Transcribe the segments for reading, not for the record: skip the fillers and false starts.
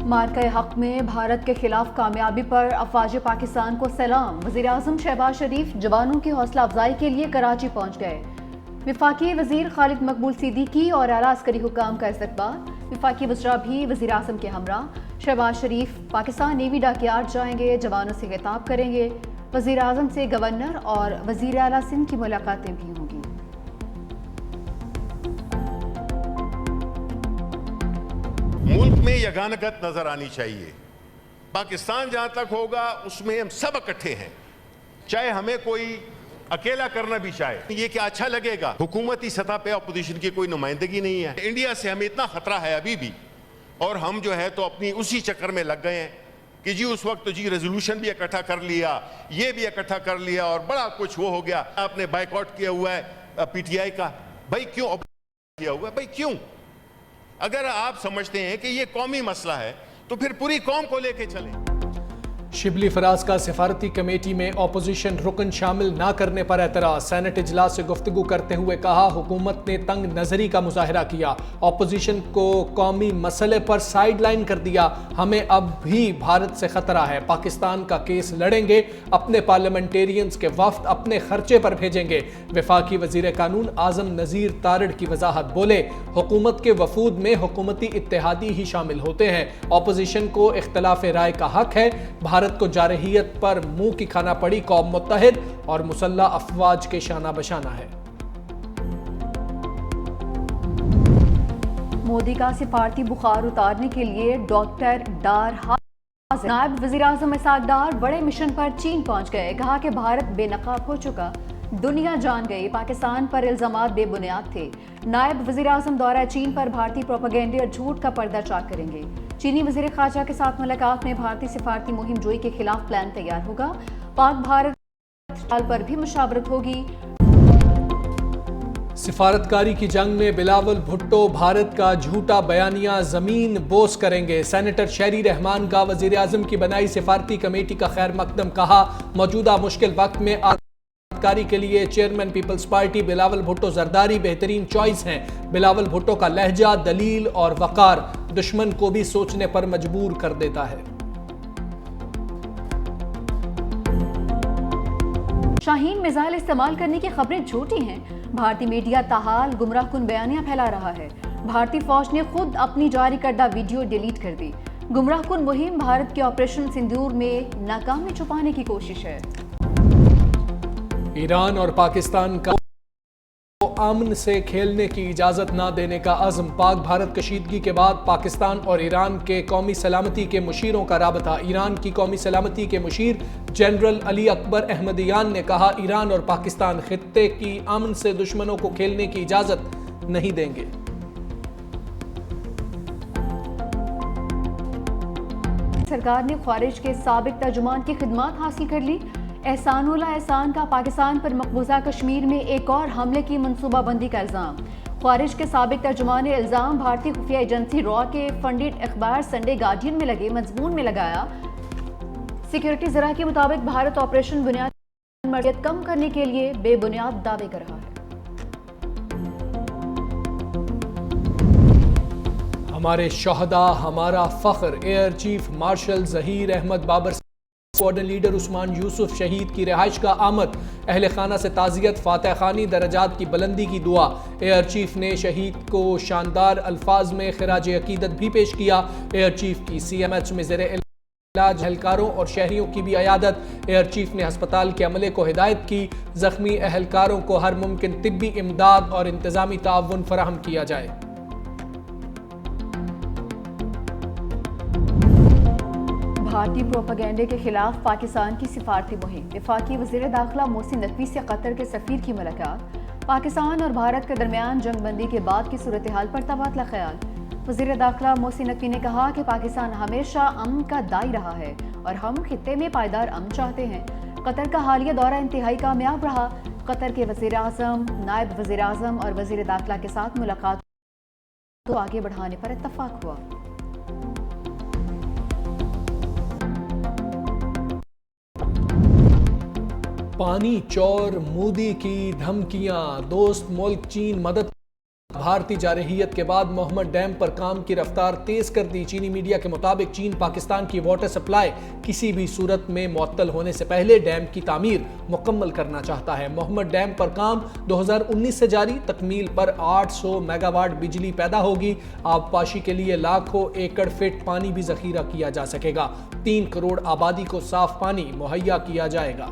मार्का हक में भारत के खिलाफ कामयाबी पर अफवाज पाकिस्तान को सलाम। वज़ीर-ए-आज़म शहबाज शरीफ जवानों की हौसला अफजाई के लिए कराची पहुँच गए। वफाकी वज़ीर खालिद मकबूल सिद्दीकी और आला अस्करी हुक्काम का इस्तकबाल। वफाकी वज़रा भी वज़ीर-ए-आज़म के हमरा। शहबाज शरीफ पाकिस्तान नेवी डॉकयार्ड जाएंगे, जवानों से खिताब करेंगे। वज़ीर-ए-आज़म से गवर्नर और वज़ीर आला सिंध की मुलाकातें भी होंगी। मुल्क में यगानगत नजर आनी चाहिए। पाकिस्तान जहां तक होगा उसमें हम सब इकट्ठे हैं, चाहे हमें कोई अकेला करना भी चाहे। ये क्या अच्छा लगेगा? हुकूमती सतह पे अपोजिशन की कोई नुमाइंदगी नहीं है। इंडिया से हमें इतना खतरा है अभी भी, और हम जो है तो अपनी उसी चक्कर में लग गए हैं कि जी उस वक्त तो जी रेजोल्यूशन भी इकट्ठा कर लिया, ये भी इकट्ठा कर लिया और बड़ा कुछ वो हो गया। आपने बाइकआउट किया हुआ है पीटीआई का, भाई क्यों किया हुआ है? भाई क्यों? अगर आप समझते हैं कि ये कौमी मसला है तो फिर पूरी कौम को लेके चलें। शिबली फराज का सिफारती कमेटी में अपोजिशन रुकन शामिल ना करने पर एतराज। सेनेट इजलास से गुफ्तगू करते हुए कहा, हुकूमत ने तंग नजरी का मुजाहरा किया, अपोजिशन को कौमी मसले पर साइड लाइन कर दिया। हमें अब भी भारत से खतरा है, पाकिस्तान का केस लड़ेंगे, अपने पार्लियामेंटेरियंस के वफ्द अपने खर्चे पर भेजेंगे। वफाकी वजीर कानून आजम नजीर तारड़ की वजाहत, बोले हुकूमत के वफूद में हुकूमती इत्तेहादी ही शामिल होते हैं, अपोजिशन को इख्तलाफ राय का हक है। भारत को जारहियत पर मुंह की खाना पड़ी, कौम मुत्तहिद और मुसल्लह अफवाज के शाना बशाना है। मोदी का सिफारती बुखार उतारने के लिए डॉक्टर डार हाजिर। नायब वज़ीर-ए-आज़म इसाक डार बड़े मिशन पर चीन पहुंच गए। कहा कि भारत बेनकाब हो चुका, दुनिया जान गई पाकिस्तान पर इल्जामात बेबुनियाद थे। नायब वज़ीर-ए-आज़म दौरा चीन पर भारतीय प्रोपेगेंडे और झूठ का पर्दा चाक करेंगे। चीनी वज़ीर ख़ारजा के साथ मुलाकात में भारतीय सिफारती मुहिम जोई के खिलाफ प्लान तैयार होगा। पाक भारत पर भी मुशावरत होगी। सिफारतकारी की जंग में बिलावल भुट्टो भारत का झूठा बयानिया जमीन बोस करेंगे। सेनेटर शहरी रहमान का वज़ीर आज़म की बनाई सिफारती कमेटी का खैर मकदम, कहा मौजूदा मुश्किल वक्त में कारी के लिए चेयरमैन पीपल्स पार्टी बिलावल भुट्टो जरदारी बेहतरीन चॉइस हैं। बिलावल भुट्टो का लहजा, दलील और वकार दुश्मन को भी सोचने पर मजबूर कर देता है। शाहीन मिसाइल इस्तेमाल करने की खबरें झूठी हैं। भारतीय मीडिया ताहाल गुमराह कुन बयानियां फैला रहा है। भारतीय फौज ने खुद अपनी जारी करदा वीडियो डिलीट कर दी। गुमराह कुन मुहिम भारत के ऑपरेशन सिंदूर में नाकामी छुपाने की कोशिश है। ईरान और पाकिस्तान का अमन से खेलने की इजाजत ना देने का अज़्म। पाक भारत कशीदगी के बाद पाकिस्तान और ईरान के कौमी सलामती के मुशीरों का राबता। ईरान की कौमी सलामती के मुशीर जनरल अली अकबर अहमदियान ने कहा, ईरान और पाकिस्तान खित्ते की अमन से दुश्मनों को खेलने की इजाजत नहीं देंगे। सरकार ने ख्वारिज के साबिक तर्जुमान की खिदमत हासिल कर ली। एहसानुल्लाह एहसान का पाकिस्तान पर मकबूजा कश्मीर में एक और हमले की मनसूबाबंदी का इल्ज़ाम। ख्वारिज के साबिक तर्जुमान ने इल्ज़ाम भारतीय खुफिया एजेंसी रॉ के फंडेड अखबार संडे गार्डियन में लगे मजमून में लगाया। सिक्योरिटी ज़रा के मुताबिक भारत ऑपरेशन बुनियादी मर्यादा कम करने के लिए बेबुनियाद दावे कर रहा है। हमारे शहदा हमारा फख्र। Air chief marshal Zaheer Ahmed Babar, squadron leader Usman Yusuf शहीद की रिहाइश का आमद। अहले खाना से ताज़ियत, फातह खानी, दर्जात की बुलंदी की दुआ। एयर चीफ ने शहीद को शानदार अल्फाज में खिराज अकीदत भी पेश किया। एयर चीफ की CMH में ज़ेरे इलाज एहलकारों और शहरियों की भी अयादत। एयर चीफ ने अस्पताल के अमले को हिदायत की, ज़ख्मी एहलकारों को हर मुमकिन तिब्बी इमदाद और इंतज़ामी ताउन फराहम किया जाए। भारतीय प्रोपेगेंडे के खिलाफ पाकिस्तान की सिफारती मुहिम। वफाकी वज़ीर दाखिला मोहसिन नकवी से कतर के सफ़ीर की मुलाकात। पाकिस्तान और भारत के दरमियान जंगबंदी के बाद की सूरत हाल पर तबादला ख्याल। वज़ीर दाखिला मोहसिन नकवी ने कहा कि पाकिस्तान हमेशा अमन का दाई रहा है और हम खित्ते में पायदार अमन चाहते हैं। कतर का हालिया दौरा इंतहाई कामयाब रहा। कतर के वज़ीर आज़म, नायब वज़ीर आज़म और वज़ीर दाखिला के साथ मुलाकात को आगे बढ़ाने पर इत्तफाक हुआ। पानी चौर मोदी की धमकियां। दोस्त मुल्क चीन मदद بھارتی جارحیت کے بعد محمد ڈیم پر کام کی رفتار تیز کر دی۔ چینی میڈیا کے مطابق چین پاکستان کی واٹر سپلائی کسی بھی صورت میں معطل ہونے سے پہلے ڈیم کی تعمیر مکمل کرنا چاہتا ہے۔ محمد ڈیم پر کام 2019 سے جاری، تکمیل پر 800 میگا واٹ بجلی پیدا ہوگی۔ آبپاشی کے لیے لاکھوں ایکڑ فٹ پانی بھی ذخیرہ کیا جا سکے گا۔ 3 کروڑ آبادی کو صاف پانی مہیا کیا جائے گا۔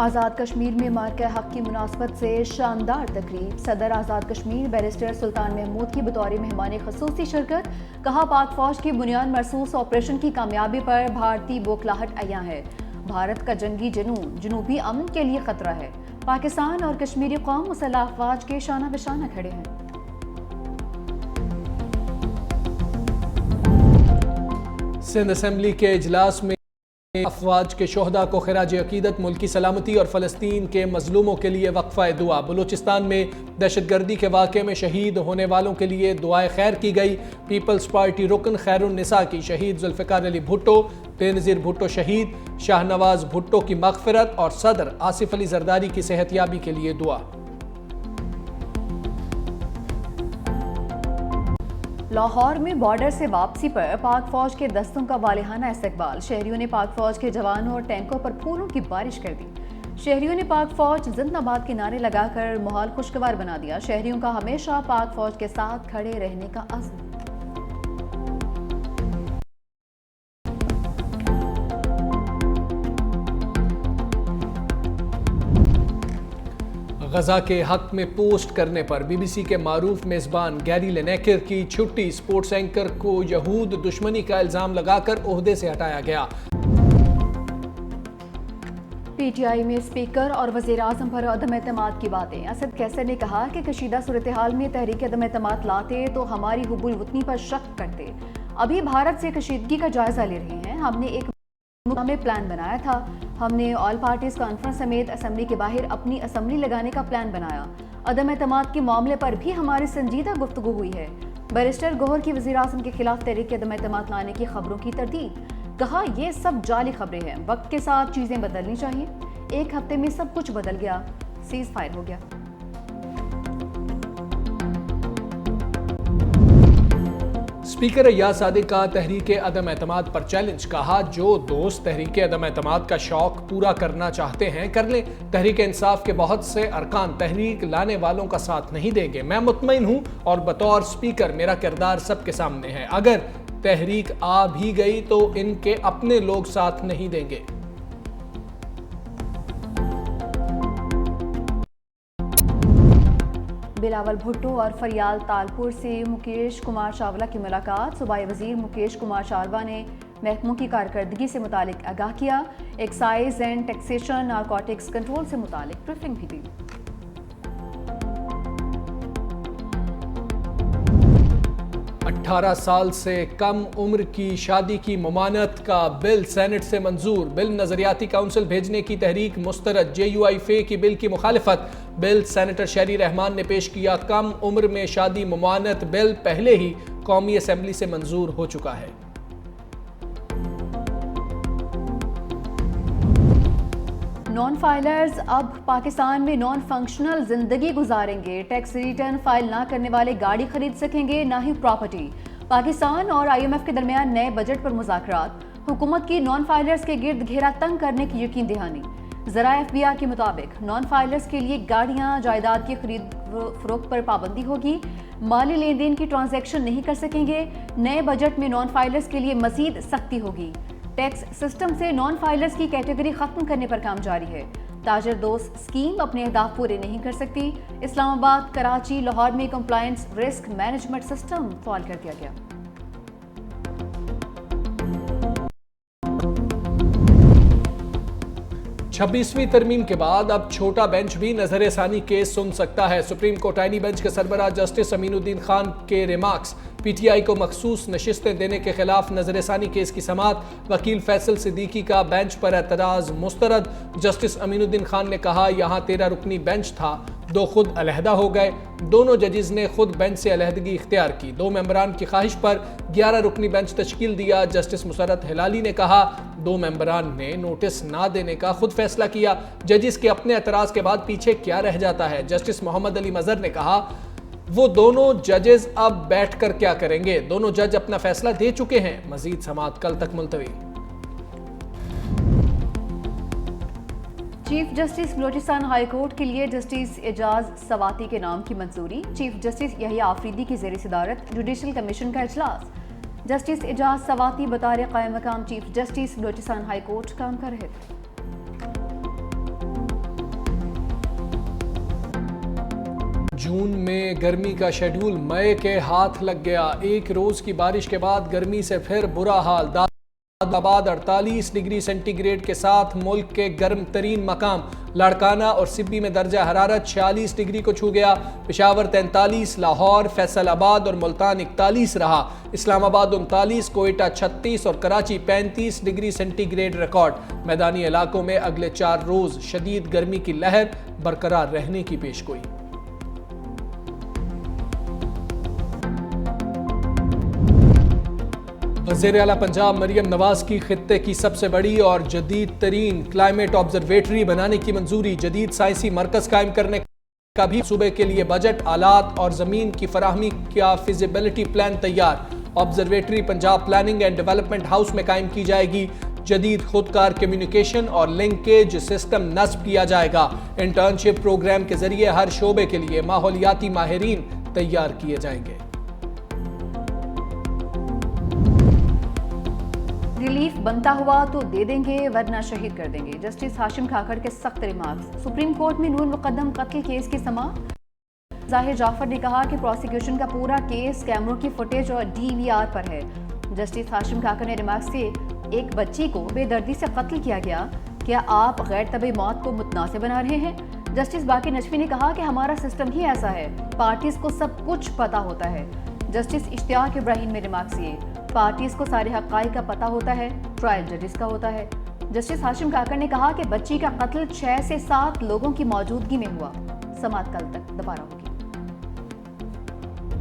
آزاد کشمیر میں مارکہ حق کی مناسبت سے شاندار تقریب، صدر آزاد کشمیر بیرسٹر سلطان محمود کی بطور مہمان خصوصی شرکت۔ کہا پاک فوج کی بنیاد مرصوص آپریشن کی کامیابی پر بھارتی بوکھلاہٹ عیاں ہے۔ بھارت کا جنگی جنون جنوبی امن کے لیے خطرہ ہے۔ پاکستان اور کشمیری قوم مسلح افواج کے شانہ بشانہ کھڑے ہیں۔ سندھ اسمبلی کے اجلاس میں افواج کے شہداء کو خراج عقیدت، ملکی سلامتی اور فلسطین کے مظلوموں کے لیے وقفہ دعا۔ بلوچستان میں دہشت گردی کے واقعے میں شہید ہونے والوں کے لیے دعائے خیر کی گئی۔ پیپلز پارٹی رکن خیر النساء کی شہید ذوالفقار علی بھٹو، بےنظیر بھٹو شہید، شاہ نواز بھٹو کی مغفرت اور صدر آصف علی زرداری کی صحت یابی کے لیے دعا۔ لاہور میں بارڈر سے واپسی پر پاک فوج کے دستوں کا والہانہ استقبال، شہریوں نے پاک فوج کے جوانوں اور ٹینکوں پر پھولوں کی بارش کر دی۔ شہریوں نے پاک فوج زندہ باد کے نعرے لگا کر ماحول خوشگوار بنا دیا۔ شہریوں کا ہمیشہ پاک فوج کے ساتھ کھڑے رہنے کا عزم۔ غزہ کے حق میں پوسٹ کرنے پر بی بی سی کے معروف میزبان گیری لینیکر کی چھٹی، سپورٹس اینکر کو یہود دشمنی کا الزام لگا کر عہدے سے ہٹایا گیا۔ پی ٹی آئی میں اسپیکر اور وزیر اعظم پر عدم اعتماد کی باتیں، اسد کیسر نے کہا کہ کشیدہ صورتحال میں تحریک عدم اعتماد لاتے تو ہماری حب الوطنی پر شک کرتے۔ ابھی بھارت سے کشیدگی کا جائزہ لے رہے ہیں۔ ہم نے ایک میں پلان بنایا تھا، ہم نے آل پارٹیز کانفرنس سمیت اسمبلی کے باہر اپنی اسمبلی لگانے کا پلان بنایا۔ عدم اعتماد کے معاملے پر بھی ہماری سنجیدہ گفتگو ہوئی ہے۔ بیرسٹر گوہر کی وزیر اعظم کے خلاف تحریک عدم اعتماد لانے کی خبروں کی تردید، کہا یہ سب جعلی خبریں ہیں، وقت کے ساتھ چیزیں بدلنی چاہیے۔ 1 ہفتے میں سب کچھ بدل گیا، سیز فائر ہو گیا۔ اسپیکر ایاز صادق کا تحریک عدم اعتماد پر چیلنج، کہا جو دوست تحریک عدم اعتماد کا شوق پورا کرنا چاہتے ہیں کر لیں۔ تحریک انصاف کے بہت سے ارکان تحریک لانے والوں کا ساتھ نہیں دیں گے۔ میں مطمئن ہوں اور بطور اسپیکر میرا کردار سب کے سامنے ہے۔ اگر تحریک آ بھی گئی تو ان کے اپنے لوگ ساتھ نہیں دیں گے۔ بلاول بھٹو اور فریال تالپور سے مکیش کمار چاولہ کی ملاقات، صوبائی وزیر مکیش کمار چاولہ نے محکموں کی کارکردگی سے متعلق آگاہ کیا، excise and taxation, narcotics control سے متعلق بریفنگ بھی دی۔ 18 سال سے کم عمر کی شادی کی ممانعت کا بل سینٹ سے منظور، بل نظریاتی کونسل بھیجنے کی تحریک مسترد، جے یو آئی فے کی بل کی مخالفت، بل سینیٹر شہری رحمان نے پیش کیا۔ کم عمر میں شادی ممانعت بل پہلے ہی قومی اسمبلی سے منظور ہو چکا ہے۔ نان فائلرز اب پاکستان میں نان فنکشنل زندگی گزاریں گے، ٹیکس ریٹرن فائل نہ کرنے والے گاڑی خرید سکیں گے، نہ ہی پراپرٹی۔ پاکستان اور آئی ایم ایف کے درمیان نئے بجٹ پر مذاکرات، حکومت کی نان فائلرز کے گرد گھیرا تنگ کرنے کی یقین دہانی۔ ذرائع ایف بی آئی کے مطابق نان فائلرز کے لیے گاڑیاں جائیداد کی خرید فروخت پر پابندی ہوگی، مالی لین دین کی ٹرانزیکشن نہیں کر سکیں گے۔ نئے بجٹ میں نان فائلرز کے لیے مزید سختی ہوگی۔ ٹیکس سسٹم سے نان فائلرز کی کیٹیگری ختم کرنے پر کام جاری ہے۔ تاجر دوست اسکیم اپنے اہداف پورے نہیں کر سکتی۔ اسلام آباد، کراچی، لاہور میں کمپلائنس رسک مینجمنٹ سسٹم فعال کر دیا گیا۔ 26ویں ترمیم کے بعد اب چھوٹا بینچ بھی نظر ثانی کیس سن سکتا ہے۔ سپریم کورٹ ٹائنی بینچ کے سربراہ جسٹس امین الدین خان کے ریمارکس، پی ٹی آئی کو مخصوص نشستیں دینے کے خلاف نظر ثانی کیس کی سماعت، وکیل فیصل صدیقی کا بینچ پر اعتراض مسترد۔ جسٹس امین الدین خان نے کہا یہاں 13 رکنی بینچ تھا، दो खुद अलहदा हो गए। दोनों जजेस ने खुद बेंच से अलहदगी इख्तियार की। 2 मेंबरान की ख्वाहिश पर 11 रुकनी बेंच तश्कील दिया। जस्टिस मुसर्रत हिलाली ने कहा 2 मेंबरान ने नोटिस ना देने का खुद फैसला किया। जजेस के अपने एतराज के बाद पीछे क्या रह जाता है। जस्टिस मोहम्मद अली मजहर ने कहा वो दोनों जजेस अब बैठकर क्या करेंगे। दोनों जज अपना फैसला दे चुके हैं। मजीद समाअत कल तक मुलतवी। Chief justice Balochistan high court के लिए जस्टिस एजाज सवाती के नाम की मंजूरी। चीफ जस्टिस यहिया आफरीदी की ज़ेर सदारत जुडिशल कमीशन का इजलास। जस्टिस एजाज सवाती बतौर कायम मकाम chief justice Balochistan high court काम कर रहे थे। जून में गर्मी का शेड्यूल मई के हाथ लग गया। एक रोज की बारिश के बाद गर्मी से फिर बुरा हाल। दादाबाद 48 डिग्री सेंटीग्रेड के साथ मुल्क के गर्म तरीन मकाम लाड़काना और सिब्बी में दर्जा हरारत 46 डिग्री को छू गया। पेशावर 43, लाहौर, फैसलाबाद और मुल्तान 41 रहा। इस्लामाबाद 39, कोयटा 36 और कराची 35 डिग्री सेंटीग्रेड रिकॉर्ड। मैदानी इलाकों में अगले 4 रोज शदीद गर्मी की लहर बरकरार रहने की पेशगोई। वज़ीर आला पंजाब मरियम नवाज की खित्ते की सबसे बड़ी और जदीद तरीन क्लाइमेट ऑब्जर्वेटरी बनाने की मंजूरी। जदीद साइंसी मरकज कायम करने का भी सूबे के लिए बजट, आलात और जमीन की फराहमी का फिजिबिलिटी प्लान तैयार। Observatory Punjab planning and development house में कायम की जाएगी। जदीद खुदकार कम्युनिकेशन और लिंकेज सिस्टम नस्ब किया जाएगा। इंटर्नशिप प्रोग्राम के जरिए हर शोबे के लिए माहौलियाती माहिरीन तैयार किए जाएंगे। रिलीफ बनता हुआ तो दे देंगे वरना शहीद कर देंगे। जस्टिस हाशिम खाखड़ के सख्त रिमार्क्स। सुप्रीम कोर्ट में नूर मुकद्दम कत्ल केस की समाअत। जाहिर जाफर ने कहा कि प्रोसिक्यूशन का पूरा केस कैमरों की फुटेज और DVR पर है। जस्टिस हाशिम खाखड़ ने रिमार्क्स किए एक बच्ची को बेदर्दी से कत्ल किया गया, क्या आप गैर तबी मौत को मुतनासिब बना रहे हैं। जस्टिस बाकी नजफी ने कहा कि हमारा सिस्टम ही ऐसा है, पार्टीज को सब कुछ पता होता है। जस्टिस इश्तियाक इब्राहिम ने रिमार्क्स किए पार्टीज को सारे हक़ाइक़ का पता होता है, ट्रायल जजेस का होता है। जस्टिस हाशिम खाखड़ ने कहा कि बच्ची का कत्ल 6 से 7 लोगों की मौजूदगी में हुआ। समाअत कल तक दोबारा होगी।